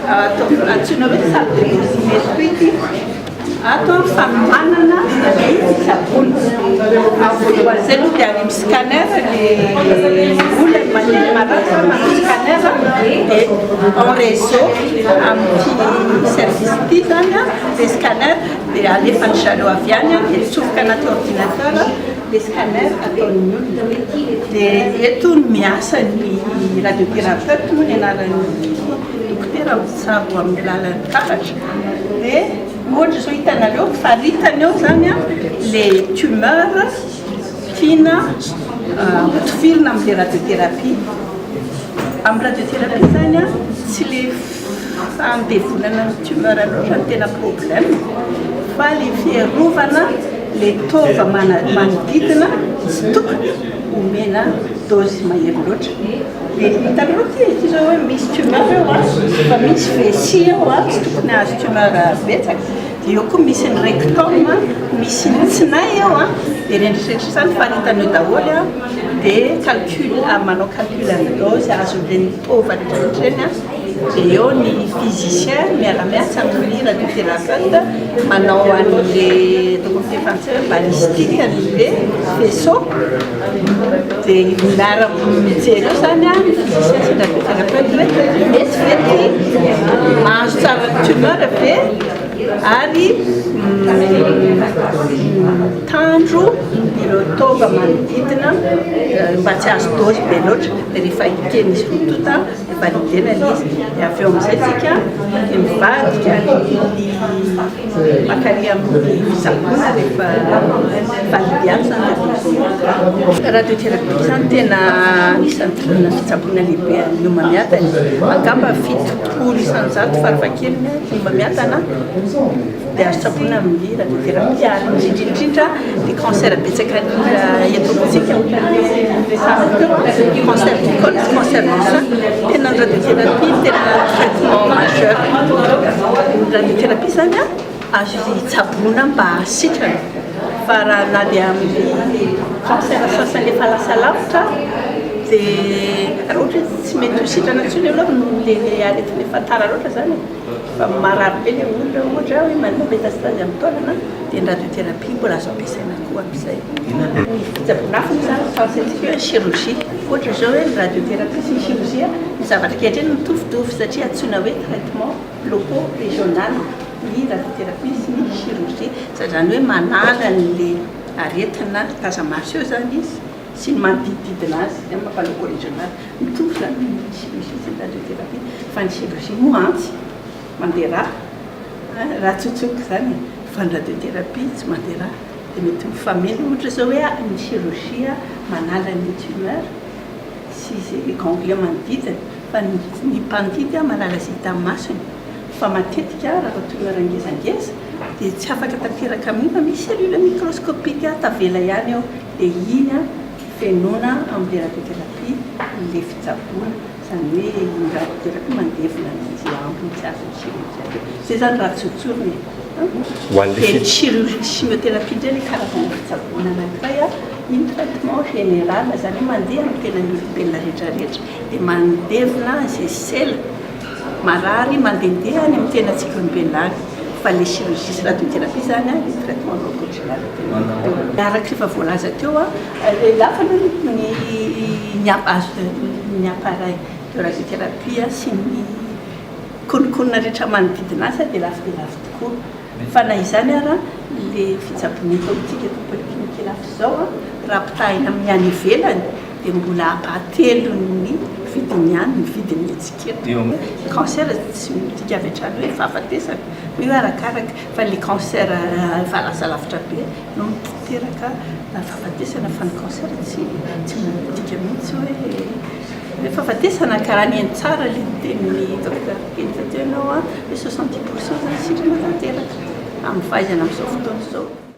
antsoina hoe sabomesoity atao samy manana savony voalohany zay no dia any scanner le olona mandeha maratra manao scanner dia en réseau amin'ny service ity zany le scanner dia alefany jaleo avy any dia tsofoka anaty ordinateur le scanner ataon'ny olona dia eto no miasa ny radiothérapeute moa ny anaran'ny dokotera mitsabo amin'ny lalan'ny taratra dia ohatra zao hitanareo faritany eo zany le tumeur tiana hotifirina amin'le radiothérapie amin'ny radiothérapie zany tsy le fandevonana ny tumeur loatra ny tena problème fa le fiarovana le tova manodidina tsy tokony omena dose mahery loatra hitanareo ty zao hoe misy tumeur eo fa misy vessie eo tsy tokony azo tumeur betsaka dia eo koa misy ny rectum misy ny tsinay eo dia rendritreritry zany faritany eo daholo dia calcul manao calcul ny dose azon'le ny tova rehetrarehetra eny dia eo ny physicien miara-miasa amin'ny radiothérapeute manao an'le tokony fifantsy balistique an'le vaisseau dia miara-mijery eo zany ny physicien sy radiothérapeute hoe mety fety mahazo tsara ny tumeur be ary tandro ireo tova manodidina mba tsy azo dose be loatra dia rehefa ikeny izy rotota validena izy dia avy eo amin'izay tsika mivadika makary amin'ny fitsabona rehefa validiany zany radiothérapie zany tena anisan'ny fitsabona lehibe ny homamiadany angamba fitopolo isan-jato farafahakeliny ny homamiadana dia azo tsaboina amin'ny radiothérapie ary indrindrindrindra ny cancer betsaka etontsika cancer du col cancer du sein tena ny radiothérapie tena traitement majeur ny radiothérapie zany azo tsabona mba hasitrana fa raha na dia amin'ny cancer sasany efa lasa lavitra dia raha ohatra tsy mety hositrana ntsony aloha le aretina efa tara loatra zany fa marary be le olona ohatra hoe manao métastase amin'ny taolana dia ny radiothérapie mbola azo ampiasaina koa amin'izay ny fitsabonafiny zany fahasantsika hoe chirurgie ohatra zao hoe ny radiothérapie sy ny chirurgie ny zavatra kehitreny mitovitovy satria antsoina hoe traitement local régional ny radiothérapie sy ny chirurgie zany hoe manala n'le aretina tasamaso eo zany izy sy ny manodididina azy dia mampaloko régional mitovy zany ny chirurgie sy ny radiothérapie fa ny chirurgie moantsy mandeha raha tsotsoky zany fa ny radiothérapie tsy mandeha raha dia mety mifamely ohatra zao hoe ny chirurgie manala ny tumeur sy zay ganglion manodidina fa ny mpandidy manala zay hita amin'ny masony fa matetika raha tumeur ngezangeza dia tsy afaka tanteraka amin'iny fa misy cellule microscopique tavela ihany eo dia iny fenona amin'ny radiothérapie le fitsaboana zany hoe ny radiothérapie mandevona izy ambony tsy azo ny chirurgie zay zany raha tsotsorony dia ny chimiothérapie indray le karazana fitsaboana anankiray iny traitement général zany hoe mandeha amin'ny tenan'ny olombelona rehetrarehetra dia mandevona zay sela marary mandehandeha any amin'ny tenantsika olombelona any fa le chirurgie sy radiothérapie zany le traitement locogénéral araka rehefa voalaza teo lafa ny appareil de radiothérapie sy ny konikonina rehetra manodidina azy dia lafo dia lafo tokoa fa na izany ara le fitsabony politika eto polyclinique lafo zao raha pitahina amin'ny any ivelany dia mbola apahatelo ny vidiny ihany ny vidiny etsiketo cancer tsy midika avy hatrany hoe fahafatesana io arakaraka fa le cancer efa lasa lavitra be no miteraka fahafatesana fa ny cancer tsy midika mihitsy hoe fahafatesana karaha ny eny tsara le tenin'ny docteur Kely teo ianao hoe 60% zany sitrana tanteraka amin'ny fahaizana amin'izao fotoana izao